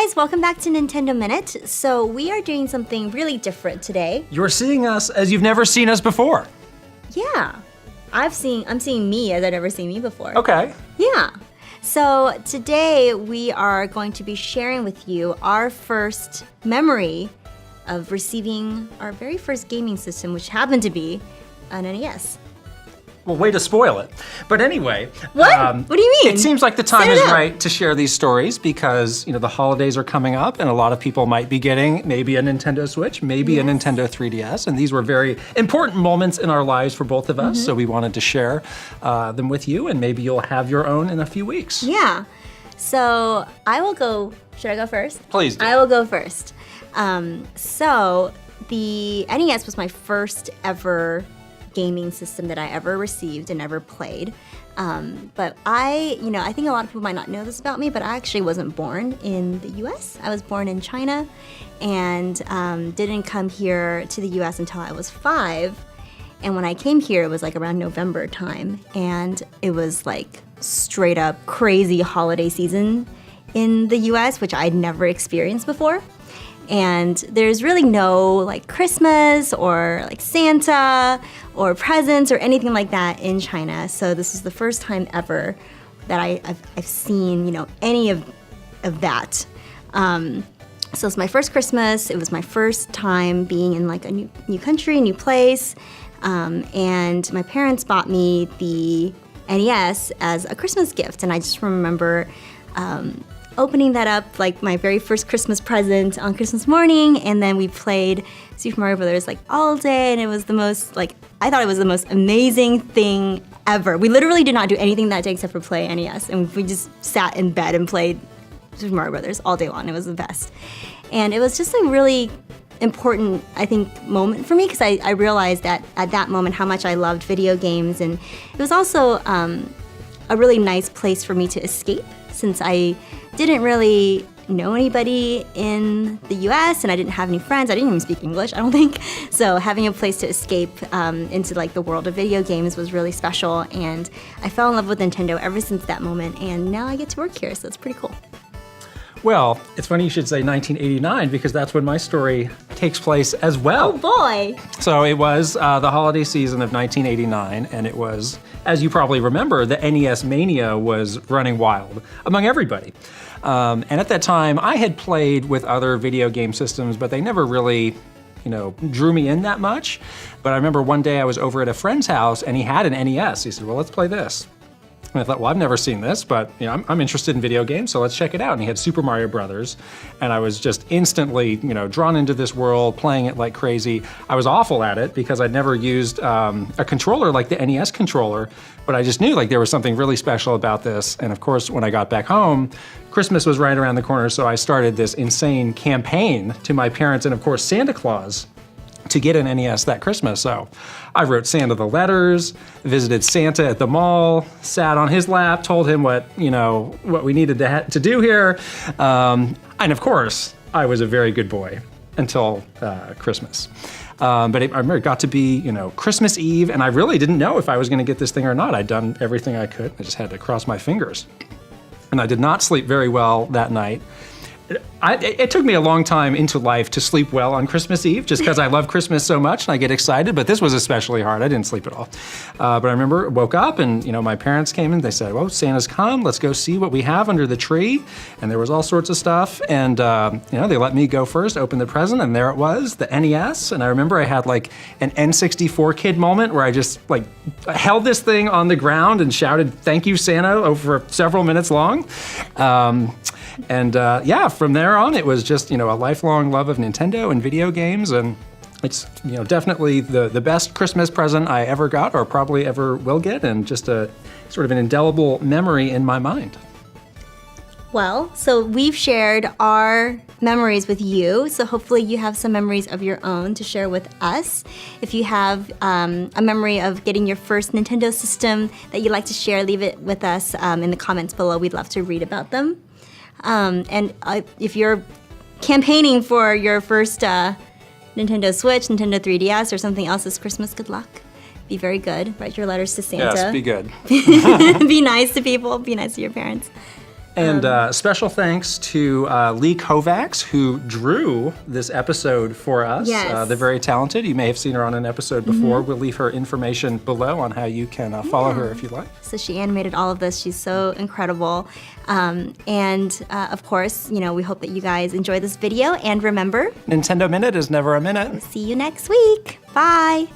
guys, welcome back to Nintendo Minute. So we are doing something really different today. You're seeing us as you've never seen us before. Yeah, I'm seeing me as I've never seen me before. Okay. Yeah. So today we are going to be sharing with you our first memory of receiving our very first gaming system, which happened to be an NES. Well, way to spoil it. But anyway. What? What do you mean? It seems like the time is right to share these stories because, the holidays are coming up and a lot of people might be getting maybe a Nintendo Switch, maybe a Nintendo 3DS. And these were very important moments in our lives for both of us. So we wanted to share them with you, and maybe you'll have your own in a few weeks. Yeah. So I will go. Should I go first? Please do. I will go first. So the NES was my first ever gaming system that I ever received and ever played. But I think a lot of people might not know this about me, but I actually wasn't born in the US. I was born in China and didn't come here to the US until I was 5. And when I came here, it was like around November time. And it was like straight up crazy holiday season in the US, which I'd never experienced before. And there's really no like Christmas or like Santa or presents or anything like that in China. So this is the first time ever that I've seen, any of that. So it's my first Christmas. It was my first time being in like a new country, new place. And my parents bought me the NES as a Christmas gift. And I just remember opening that up like my very first Christmas present on Christmas morning, and then we played Super Mario Brothers like all day, and it was the most I thought it was the most amazing thing ever. We literally did not do anything that day except for play NES, and we just sat in bed and played Super Mario Brothers all day long. It was the best. And it was just a really important, I think, moment for me because I realized that at that moment how much I loved video games, and it was also a really nice place for me to escape since I didn't really know anybody in the US and I didn't have any friends. I didn't even speak English, I don't think. So having a place to escape into like the world of video games was really special, and I fell in love with Nintendo ever since that moment, and now I get to work here, so it's pretty cool. Well, it's funny you should say 1989 because that's when my story takes place as well. Oh boy! So it was the holiday season of 1989, and it was, as you probably remember, the NES mania was running wild among everybody. And at that time, I had played with other video game systems, but they never really, drew me in that much. But I remember one day I was over at a friend's house, and he had an NES. He said, well, let's play this. And I thought, well, I've never seen this, but I'm interested in video games, so let's check it out. And he had Super Mario Brothers, and I was just instantly, drawn into this world, playing it like crazy. I was awful at it because I'd never used a controller like the NES controller, but I just knew like there was something really special about this. And of course, when I got back home, Christmas was right around the corner, so I started this insane campaign to my parents and of course Santa Claus to get an NES that Christmas. So I wrote Santa the letters, visited Santa at the mall, sat on his lap, told him what we needed to do here. And of course, I was a very good boy until Christmas. But I remember it got to be, Christmas Eve, and I really didn't know if I was gonna get this thing or not. I'd done everything I could. I just had to cross my fingers. And I did not sleep very well that night. It took me a long time into life to sleep well on Christmas Eve, just because I love Christmas so much and I get excited, but this was especially hard. I didn't sleep at all. But I remember woke up and, my parents came in, they said, well, Santa's come, let's go see what we have under the tree. And there was all sorts of stuff. And, they let me go first, open the present, and there it was, the NES. And I remember I had like an N64 kid moment where I just like held this thing on the ground and shouted, thank you, Santa, over several minutes long. From there on, it was just, a lifelong love of Nintendo and video games, and it's, definitely the best Christmas present I ever got or probably ever will get, and just a sort of an indelible memory in my mind. Well, so we've shared our memories with you, so hopefully you have some memories of your own to share with us. If you have a memory of getting your first Nintendo system that you'd like to share, leave it with us in the comments below. We'd love to read about them. And if you're campaigning for your first Nintendo Switch, Nintendo 3DS, or something else this Christmas, good luck. Be very good. Write your letters to Santa. Yes, be good. Be nice to people. Be nice to your parents. And special thanks to Lee Kovacs, who drew this episode for us. Yes. They're very talented. You may have seen her on an episode before. We'll leave her information below on how you can follow her if you like. So she animated all of this. She's so incredible. Of course, we hope that you guys enjoy this video. And remember, Nintendo Minute is never a minute. see you next week. Bye.